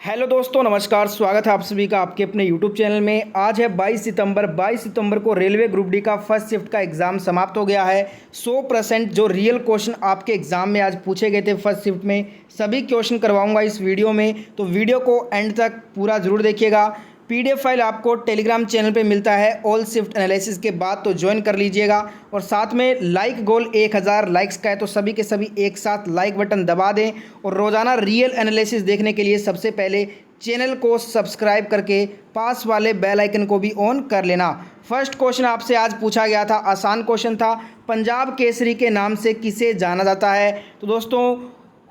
Hello दोस्तों, नमस्कार। स्वागत है आप सभी का आपके अपने यूट्यूब चैनल में। आज है 22 सितंबर को रेलवे ग्रुप डी का फर्स्ट शिफ्ट का एग्ज़ाम समाप्त हो गया है। 100% जो रियल क्वेश्चन आपके एग्ज़ाम में आज पूछे गए थे फर्स्ट शिफ्ट में, सभी क्वेश्चन करवाऊंगा इस वीडियो में, तो वीडियो को एंड तक पूरा ज़रूर देखिएगा। पीडीएफ फाइल आपको टेलीग्राम चैनल पे मिलता है ऑल शिफ्ट एनालिसिस के बाद, तो ज्वाइन कर लीजिएगा। और साथ में लाइक गोल 1000 लाइक्स का है, तो सभी के सभी एक साथ लाइक बटन दबा दें। और रोज़ाना रियल एनालिसिस देखने के लिए सबसे पहले चैनल को सब्सक्राइब करके पास वाले बेल आइकन को भी ऑन कर लेना। फर्स्ट क्वेश्चन आपसे आज पूछा गया था, आसान क्वेश्चन था। पंजाब केसरी के नाम से किसे जाना जाता है? तो दोस्तों,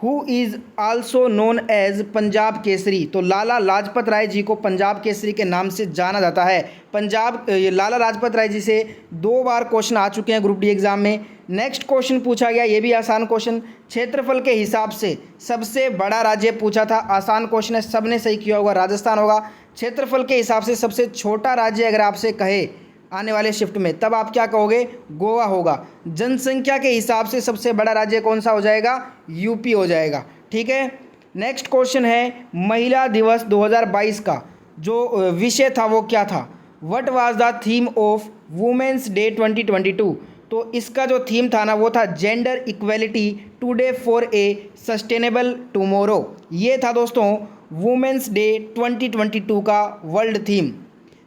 who is also known as Punjab Kesari? तो लाला लाजपत राय जी को पंजाब केसरी के नाम से जाना जाता है। लाला लाजपत राय जी से 2 बार क्वेश्चन आ चुके हैं ग्रुप डी एग्ज़ाम में। नेक्स्ट क्वेश्चन पूछा गया, ये भी आसान क्वेश्चन। क्षेत्रफल के हिसाब से सबसे बड़ा राज्य पूछा था, आसान क्वेश्चन है, सबने सही किया होगा, राजस्थान होगा। क्षेत्रफल के हिसाब से सबसे छोटा राज्य अगर आपसे कहे आने वाले शिफ्ट में, तब आप क्या कहोगे? गोवा होगा। जनसंख्या के हिसाब से सबसे बड़ा राज्य कौन सा हो जाएगा? यूपी हो जाएगा। ठीक है। नेक्स्ट क्वेश्चन है, महिला दिवस 2022 का जो विषय था वो क्या था? What was the theme of women's day 2022? तो इसका जो थीम था ना, वो था gender equality today for a sustainable tomorrow. ये था दोस्तों वुमेन्स डे 2022 का वर्ल्ड थीम।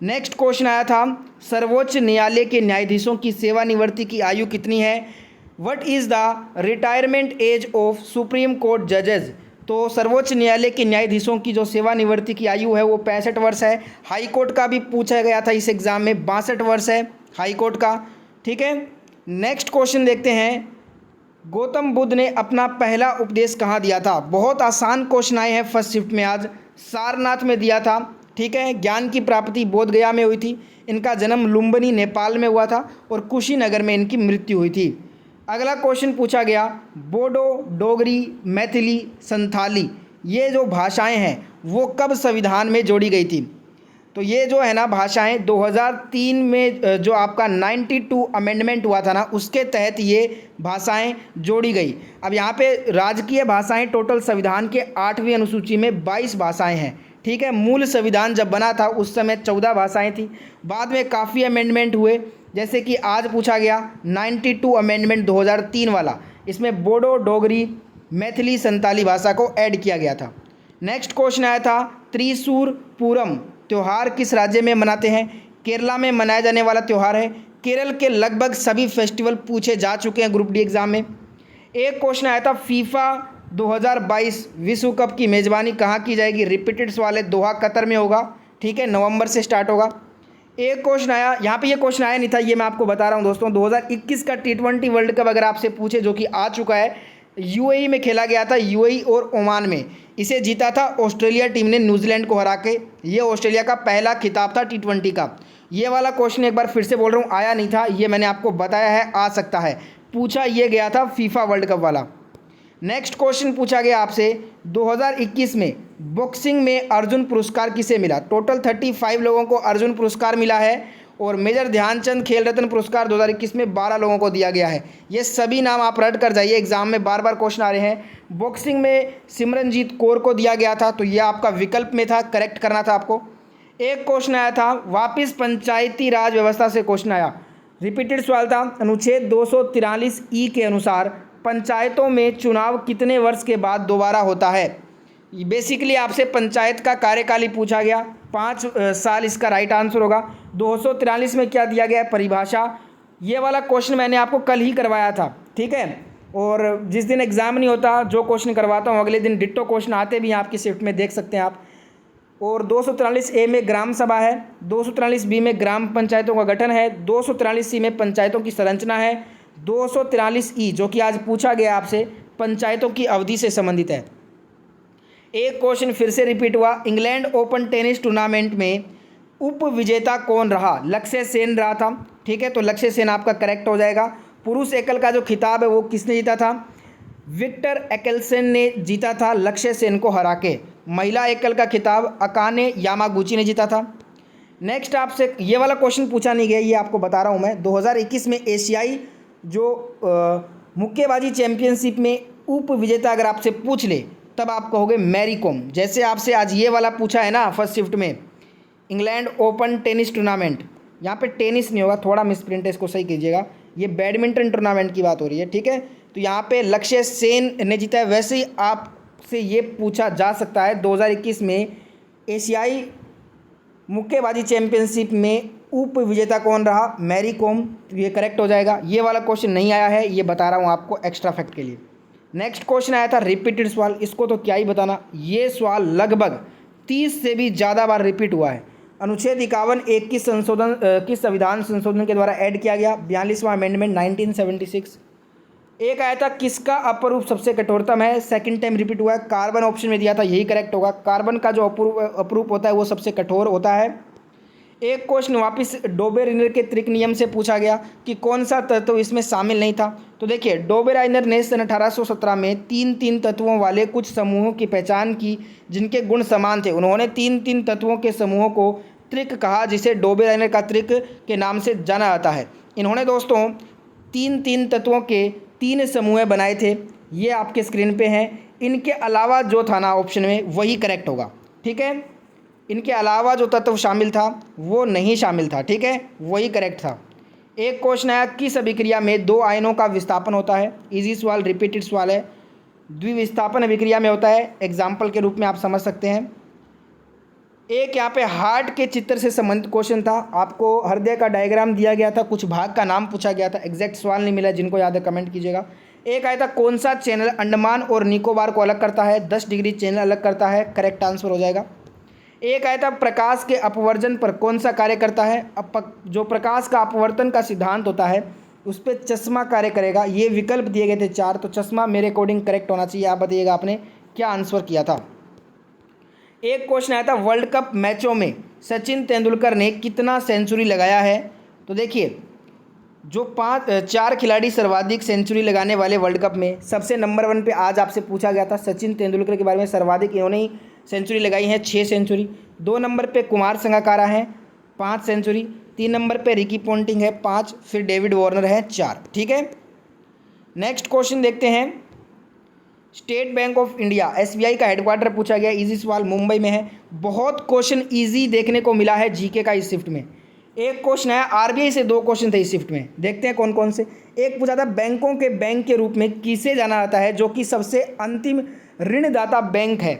नेक्स्ट क्वेश्चन आया था, सर्वोच्च न्यायालय के न्यायाधीशों की सेवानिवृत्ति की आयु कितनी है? What is the retirement age of supreme court जजेस? तो सर्वोच्च न्यायालय के न्यायाधीशों की जो सेवानिवृत्ति की आयु है वो 65 वर्ष है। हाई कोर्ट का भी पूछा गया था इस एग्ज़ाम में, 62 वर्ष है हाई कोर्ट का। ठीक है। नेक्स्ट क्वेश्चन देखते हैं, गौतम बुद्ध ने अपना पहला उपदेश कहाँ दिया था? बहुत आसान क्वेश्चन आए हैं फर्स्ट शिफ्ट में आज। सारनाथ में दिया था। ठीक है। ज्ञान की प्राप्ति बोध गया में हुई थी। इनका जन्म लुम्बिनी नेपाल में हुआ था और कुशीनगर में इनकी मृत्यु हुई थी। अगला क्वेश्चन पूछा गया, बोडो, डोगरी, मैथिली, संथाली, ये जो भाषाएं हैं वो कब संविधान में जोड़ी गई थी? तो ये जो है ना भाषाएं 2003 में जो आपका 92 अमेंडमेंट हुआ था ना, उसके तहत ये भाषाएं जोड़ी गई। अब यहाँ पे राजकीय भाषाएं टोटल संविधान के 8वीं अनुसूची में 22 भाषाएं हैं। ठीक है। मूल संविधान जब बना था उस समय 14 भाषाएं थी। बाद में काफ़ी अमेंडमेंट हुए, जैसे कि आज पूछा गया 92 अमेंडमेंट 2003 वाला, इसमें बोडो, डोगरी, मैथिली, संताली भाषा को ऐड किया गया था। नेक्स्ट क्वेश्चन आया था, त्रिशूर पूरम त्यौहार किस राज्य में मनाते हैं? केरला में मनाया जाने वाला त्यौहार है। केरल के लगभग सभी फेस्टिवल पूछे जा चुके हैं ग्रुप डी एग्ज़ाम में। एक क्वेश्चन आया था, फीफा 2022 विश्व कप की मेज़बानी कहाँ की जाएगी? रिपीटेड सवाल है, दोहा कतर में होगा। ठीक है, नवंबर से स्टार्ट होगा। एक क्वेश्चन आया, यहाँ पे ये क्वेश्चन आया नहीं था, ये मैं आपको बता रहा हूँ दोस्तों। 2021 का T20 वर्ल्ड कप अगर आपसे पूछे, जो कि आ चुका है, यूएई में खेला गया था, यूएई और ओमान में। इसे जीता था ऑस्ट्रेलिया टीम ने न्यूजीलैंड को हरा के। ये ऑस्ट्रेलिया का पहला खिताब था T20 का। ये वाला क्वेश्चन एक बार फिर से बोल रहा हूँ, आया नहीं था, ये मैंने आपको बताया है, आ सकता है। पूछा ये गया था फीफा वर्ल्ड कप वाला। नेक्स्ट क्वेश्चन पूछा गया आपसे, 2021 में बॉक्सिंग में अर्जुन पुरस्कार किसे मिला? टोटल 35 लोगों को अर्जुन पुरस्कार मिला है। और मेजर ध्यानचंद खेल रत्न पुरस्कार 2021 में 12 लोगों को दिया गया है। ये सभी नाम आप रट कर जाइए, एग्जाम में बार बार क्वेश्चन आ रहे हैं। बॉक्सिंग में सिमरनजीत कौर को दिया गया था, तो यह आपका विकल्प में था, करेक्ट करना था आपको। एक क्वेश्चन आया था, वापिस पंचायती राज व्यवस्था से क्वेश्चन आया, रिपीटेड सवाल था। अनुच्छेद 243E के अनुसार पंचायतों में चुनाव कितने वर्ष के बाद दोबारा होता है? बेसिकली आपसे पंचायत का कार्यकाल ही पूछा गया, 5 साल इसका राइट आंसर होगा। 243 में क्या दिया गया है परिभाषा? ये वाला क्वेश्चन मैंने आपको कल ही करवाया था। ठीक है। और जिस दिन एग्ज़ाम नहीं होता, जो क्वेश्चन करवाता हूँ अगले दिन डिट्टो क्वेश्चन आते भी हैं आपकी शिफ्ट में, देख सकते हैं आप। और 243A में ग्राम सभा है, 243B में ग्राम पंचायतों का गठन है, 243C में पंचायतों की संरचना है, 243E जो कि आज पूछा गया आपसे पंचायतों की अवधि से संबंधित है। एक क्वेश्चन फिर से रिपीट हुआ, इंग्लैंड ओपन टेनिस टूर्नामेंट में उप विजेता कौन रहा? लक्ष्य सेन रहा था। ठीक है, तो लक्ष्य सेन आपका करेक्ट हो जाएगा। पुरुष एकल का जो खिताब है वो किसने जीता था? विक्टर एक्सेल्सन ने जीता था लक्ष्य सेन को हरा के। महिला एकल का खिताब अकाने यामागुची ने जीता था। नेक्स्ट आपसे ये वाला क्वेश्चन पूछा नहीं गया, ये आपको बता रहा हूँ मैं। 2021 में एशियाई जो मुक्केबाजी चैंपियनशिप में उप विजेता अगर आपसे पूछ ले तब आप कहोगे मैरी कॉम। जैसे आपसे आज ये वाला पूछा है ना फर्स्ट शिफ्ट में, इंग्लैंड ओपन टेनिस टूर्नामेंट, यहाँ पे टेनिस नहीं होगा, थोड़ा मिसप्रिंट है, इसको सही कीजिएगा, ये बैडमिंटन टूर्नामेंट की बात हो रही है, ठीक है। तो यहाँ पे लक्ष्य सेन ने जीता है। वैसे ही आपसे ये पूछा जा सकता है 2021 में एशियाई मुक्केबाजी चैंपियनशिप में उप विजेता कौन रहा, मैरी कॉम। तो ये करेक्ट हो जाएगा। ये वाला क्वेश्चन नहीं आया है, ये बता रहा हूँ आपको एक्स्ट्रा फैक्ट के लिए। नेक्स्ट क्वेश्चन आया था रिपीटेड सवाल, इसको तो क्या ही बताना, ये सवाल लगभग 30 से भी ज़्यादा बार रिपीट हुआ है। अनुच्छेद 51(1) किस संविधान संशोधन के द्वारा ऐड किया गया, 42वां अमेंडमेंट 1976। एक आया था किसका अपरूप सबसे कठोरतम है, सेकंड टाइम रिपीट हुआ है, कार्बन ऑप्शन में दिया था, यही करेक्ट होगा। कार्बन का जो अपरूप होता है वो सबसे कठोर होता है। एक क्वेश्चन वापस डोबेराइनर के त्रिक नियम से पूछा गया कि कौन सा तत्व इसमें शामिल नहीं था। तो देखिए डोबेराइनर ने सन 1817 में तीन तत्वों वाले कुछ समूहों की पहचान की जिनके गुण समान थे। उन्होंने तीन तत्वों के समूहों को त्रिक कहा, जिसे डोबेराइनर का त्रिक के नाम से जाना जाता है। इन्होंने दोस्तों तीन तत्वों के 3 समूह बनाए थे, ये आपके स्क्रीन पे हैं। इनके अलावा जो था ना ऑप्शन में वही करेक्ट होगा, ठीक है। इनके अलावा जो तत्व शामिल था वो नहीं शामिल था, ठीक है, वही करेक्ट था। एक क्वेश्चन आया किस अभिक्रिया में 2 आयनों का विस्थापन होता है, इजी सवाल, रिपीटेड सवाल है। द्विविस्थापन अभिक्रिया में होता है, एग्जाम्पल के रूप में आप समझ सकते हैं। एक यहाँ पे हार्ट के चित्र से संबंधित क्वेश्चन था, आपको हृदय का डायग्राम दिया गया था, कुछ भाग का नाम पूछा गया था, एग्जैक्ट सवाल नहीं मिला, जिनको याद है कमेंट कीजिएगा। एक आया था कौन सा चैनल अंडमान और निकोबार को अलग करता है, 10 डिग्री चैनल अलग करता है, करेक्ट आंसर हो जाएगा। एक आया था प्रकाश के अपवर्जन पर कौन सा कार्य करता है, जो प्रकाश का अपवर्तन का सिद्धांत होता है उस पर चश्मा कार्य करेगा। ये विकल्प दिए गए थे 4, तो चश्मा मेरे अकॉर्डिंग करेक्ट होना चाहिए। आप बताइएगा आपने क्या आंसर किया था। एक क्वेश्चन आया था वर्ल्ड कप मैचों में सचिन तेंदुलकर ने कितना सेंचुरी लगाया है। तो देखिए जो 4 खिलाड़ी सर्वाधिक सेंचुरी लगाने वाले वर्ल्ड कप में सबसे नंबर 1 पे आज आपसे पूछा गया था सचिन तेंदुलकर के बारे में, सर्वाधिक इन्होंने ही सेंचुरी लगाई है 6 सेंचुरी। 2 नंबर पे कुमार संगकारा हैं 5 सेंचुरी, 3 नंबर पे रिकी पोंटिंग है 5, फिर डेविड वार्नर है 4, ठीक है। नेक्स्ट क्वेश्चन देखते हैं। State bank of India SBI का हेडक्वार्टर पूछा गया, इजी सवाल, मुंबई में है। बहुत क्वेश्चन इजी देखने को मिला है जीके का इस शिफ्ट में। एक क्वेश्चन है RBI से, 2 क्वेश्चन थे इस शिफ्ट में, देखते हैं कौन कौन से। एक पूछा था बैंकों के बैंक के रूप में किसे जाना जाता है जो कि सबसे अंतिम ऋणदाता बैंक है।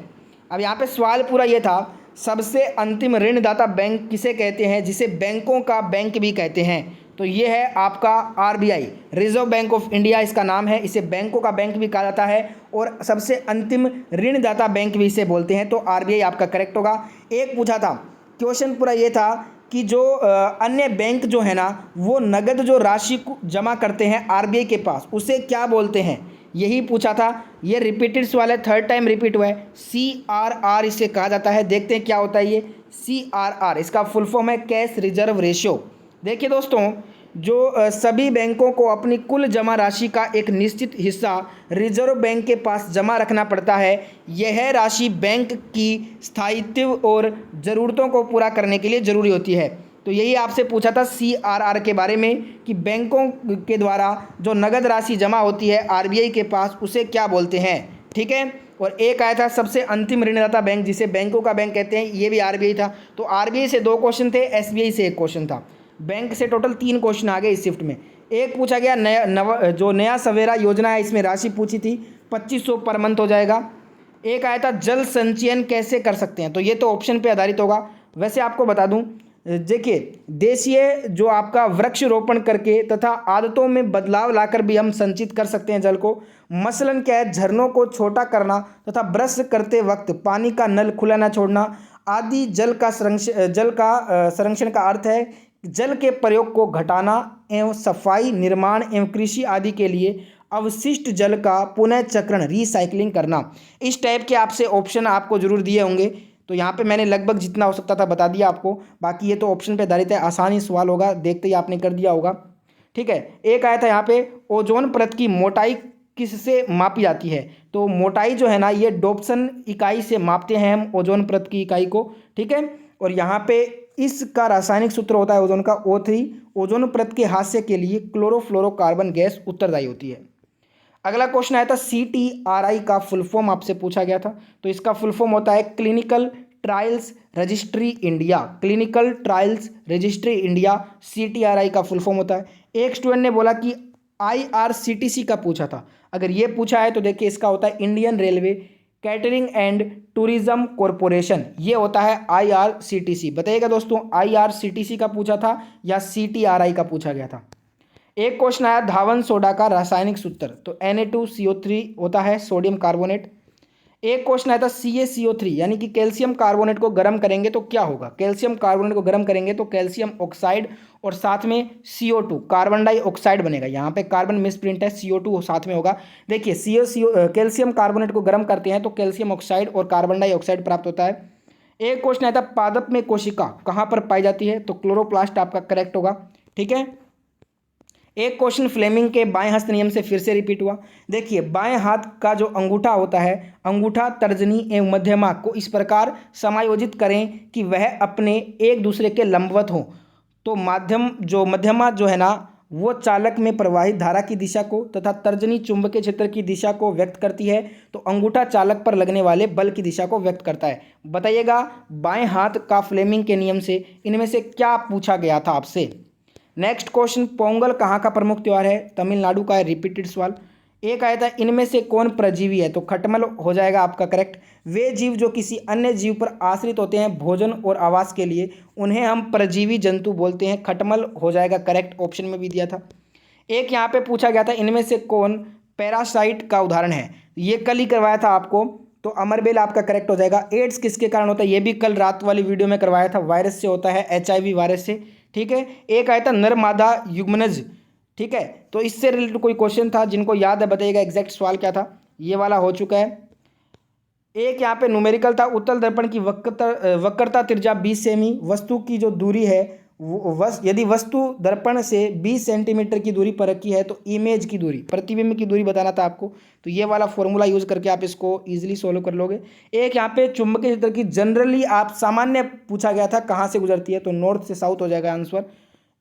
अब यहाँ पे सवाल पूरा ये था सबसे अंतिम ऋणदाता बैंक किसे कहते हैं, जिसे बैंकों का बैंक भी कहते हैं। तो ये है आपका RBI, reserve bank of India इसका नाम है। इसे बैंकों का बैंक भी कहा जाता है और सबसे अंतिम ऋणदाता बैंक भी इसे बोलते हैं। तो RBI आपका करेक्ट होगा। एक पूछा था क्वेश्चन पूरा ये था कि जो अन्य बैंक जो है ना वो नगद जो राशि को जमा करते हैं RBI के पास उसे क्या बोलते हैं, यही पूछा था। ये रिपीटेड सवाल है, 3rd टाइम रिपीट हुआ है। CRR इसे कहा जाता है, देखते हैं क्या होता है ये CRR। इसका फुल फॉर्म है कैश रिजर्व रेशियो। देखिए दोस्तों जो सभी बैंकों को अपनी कुल जमा राशि का एक निश्चित हिस्सा रिजर्व बैंक के पास जमा रखना पड़ता है। यह राशि बैंक की स्थायित्व और ज़रूरतों को पूरा करने के लिए ज़रूरी होती है। तो यही आपसे पूछा था CRR के बारे में कि बैंकों के द्वारा जो नगद राशि जमा होती है RBI के पास उसे क्या बोलते हैं, ठीक है। और एक आया था सबसे अंतिम ऋणदाता बैंक जिसे बैंकों का बैंक कहते हैं, ये भी RBI था। तो RBI से 2 क्वेश्चन थे, SBI से 1 क्वेश्चन था। बैंक से टोटल 3 क्वेश्चन आ गए इस शिफ्ट में। एक पूछा गया नया सवेरा योजना है, इसमें राशि पूछी थी 2500 पर मंथ हो जाएगा। एक आया था जल संचयन कैसे कर सकते हैं, तो ये तो ऑप्शन पे आधारित होगा। वैसे आपको बता दूं, देखिए देशीय जो आपका वृक्ष रोपण करके तथा आदतों में बदलाव लाकर भी हम संचित कर सकते हैं जल को। मसलन क्या है, झरनों को छोटा करना तथा ब्रश करते वक्त पानी का नल खुला ना छोड़ना आदि जल का संरक्षण का अर्थ है। जल के प्रयोग को घटाना एवं सफाई, निर्माण एवं कृषि आदि के लिए अवशिष्ट जल का पुनः चक्रण, रिसाइकलिंग करना। इस टाइप के आपसे ऑप्शन आपको जरूर दिए होंगे। तो यहाँ पे मैंने लगभग जितना हो सकता था बता दिया आपको, बाकी ये तो ऑप्शन पे आधारित है, आसानी सवाल होगा, देखते ही आपने कर दिया होगा, ठीक है। एक आया था यहाँ पे ओजोन परत की मोटाई किससे मापी जाती है। तो मोटाई जो है ना ये डॉप्सन इकाई से मापते हैं हम ओजोन परत की इकाई को, ठीक है। और यहाँ पे इसका रासायनिक सूत्र होता है ओजोन का O3। ओजोन परत के हादसे के लिए क्लोरोफ्लोरोकार्बन गैस उत्तरदायी होती है। अगला क्वेश्चन आया था CTRI का फुल फॉर्म आपसे पूछा गया था, तो इसका फुल फॉर्म होता है clinical trials registry India. Clinical trials registry India CTRI का फुल फॉर्म होता है। एक स्टूडेंट ने बोला कि IRCTC का पूछा था, अगर ये पूछा है तो देखिए इसका होता है Indian railway catering and tourism corporation, ये होता है IRCTC। बताइएगा दोस्तों IRCTC का पूछा था या CTRI का पूछा गया था। एक क्वेश्चन आया धावन सोडा का रासायनिक सूत्र, तो Na2CO3 होता है सोडियम कार्बोनेट। एक क्वेश्चन आया था CaCO3 यानी कि कैल्शियम कार्बोनेट को गर्म करेंगे तो क्या होगा। कैल्शियम कार्बोनेट को गर्म करेंगे तो कैल्शियम ऑक्साइड और साथ में CO2 कार्बन डाइऑक्साइड बनेगा। यहाँ पे कार्बन मिसप्रिंट है, CO2 साथ में होगा। देखिए कैल्शियम कार्बोनेट को गर्म करते हैं तो कैल्शियम ऑक्साइड और कार्बन डाइऑक्साइड प्राप्त होता है। एक क्वेश्चन आया था पादप में कोशिका कहाँ पर पाई जाती है, तो क्लोरोप्लास्ट आपका करेक्ट होगा। ठीक है। एक क्वेश्चन फ्लेमिंग के बाएं हस्त नियम से फिर से रिपीट हुआ। देखिए बाएं हाथ का जो अंगूठा होता है, अंगूठा, तर्जनी एवं मध्यमा को इस प्रकार समायोजित करें कि वह अपने एक दूसरे के लंबवत हो। तो मध्यमा जो है ना वो चालक में प्रवाहित धारा की दिशा को तथा तर्जनी चुंबकीय क्षेत्र की दिशा को व्यक्त करती है, तो अंगूठा चालक पर लगने वाले बल की दिशा को व्यक्त करता है। बताइएगा बाएं हाथ का फ्लेमिंग के नियम से इनमें से क्या पूछा गया था आपसे। नेक्स्ट क्वेश्चन पोंगल कहाँ का प्रमुख त्यौहार है, तमिलनाडु का है। रिपीटेड सवाल। एक आया था इनमें से कौन परजीवी है, तो खटमल हो जाएगा आपका करेक्ट। वे जीव जो किसी अन्य जीव पर आश्रित होते हैं भोजन और आवास के लिए, उन्हें हम परजीवी जंतु बोलते हैं। खटमल हो जाएगा करेक्ट, ऑप्शन में भी दिया था। एक यहाँ पे पूछा गया था इनमें से कौन पैरासाइट का उदाहरण है, ये कल ही करवाया था आपको, तो अमरबेल आपका करेक्ट हो जाएगा। एड्स किसके कारण होता है, ये भी कल रात वाली वीडियो में करवाया था, वायरस से होता है, HIV वायरस से। ठीक है। एक आया था नर मादा युग्मनज। ठीक है, तो इससे रिलेटेड कोई क्वेश्चन था, जिनको याद है बताइएगा एग्जैक्ट सवाल क्या था। ये वाला हो चुका है। एक यहाँ पे न्यूमेरिकल था उत्तल दर्पण की वक्रता त्रिज्या 20 सेमी, वस्तु की जो दूरी है यदि वस्तु दर्पण से 20 सेंटीमीटर की दूरी पर रखी है तो इमेज की दूरी, प्रतिबिंब की दूरी बताना था आपको, तो ये वाला फॉर्मूला यूज करके आप इसको इजीली सोल्व कर लोगे। एक यहाँ पे चुंबकीय क्षेत्र की जनरली आप सामान्य पूछा गया था कहाँ से गुजरती है, तो नॉर्थ से साउथ हो जाएगा आंसर।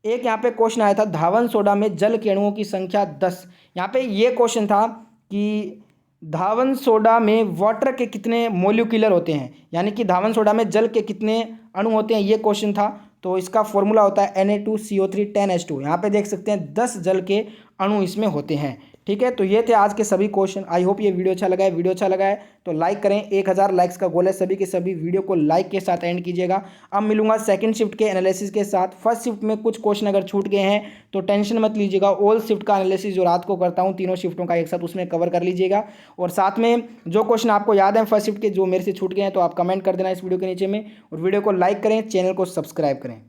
एक यहाँ पे क्वेश्चन आया था धावन सोडा में जल के अणुओं की संख्या 10। यहाँ पे ये क्वेश्चन था कि धावन सोडा में वाटर के कितने मोलिक्यूलर होते हैं, यानी कि धावन सोडा में जल के कितने अणु होते हैं, ये क्वेश्चन था। तो इसका फॉर्मूला होता है Na2CO3 10H2। यहाँ पे देख सकते हैं 10 जल के अणु इसमें होते हैं। ठीक है, तो ये थे आज के सभी क्वेश्चन। आई होप ये वीडियो अच्छा लगा है। वीडियो अच्छा लगा है तो लाइक करें, 1000 लाइक्स का गोल है सभी के सभी। वीडियो को लाइक के साथ एंड कीजिएगा। अब मिलूंगा सेकंड शिफ्ट के एनालिसिस के साथ। फर्स्ट शिफ्ट में कुछ क्वेश्चन अगर छूट गए हैं तो टेंशन मत लीजिएगा, ऑल शिफ्ट का एनालिसिस जो रात को करता हूँ तीनों शिफ्टों का एक साथ, उसमें कवर कर लीजिएगा। और साथ में जो क्वेश्चन आपको याद है फर्स्ट शिफ्ट के जो मेरे से छूट गए हैं तो आप कमेंट कर देना इस वीडियो के नीचे में, और वीडियो को लाइक करें, चैनल को सब्सक्राइब करें।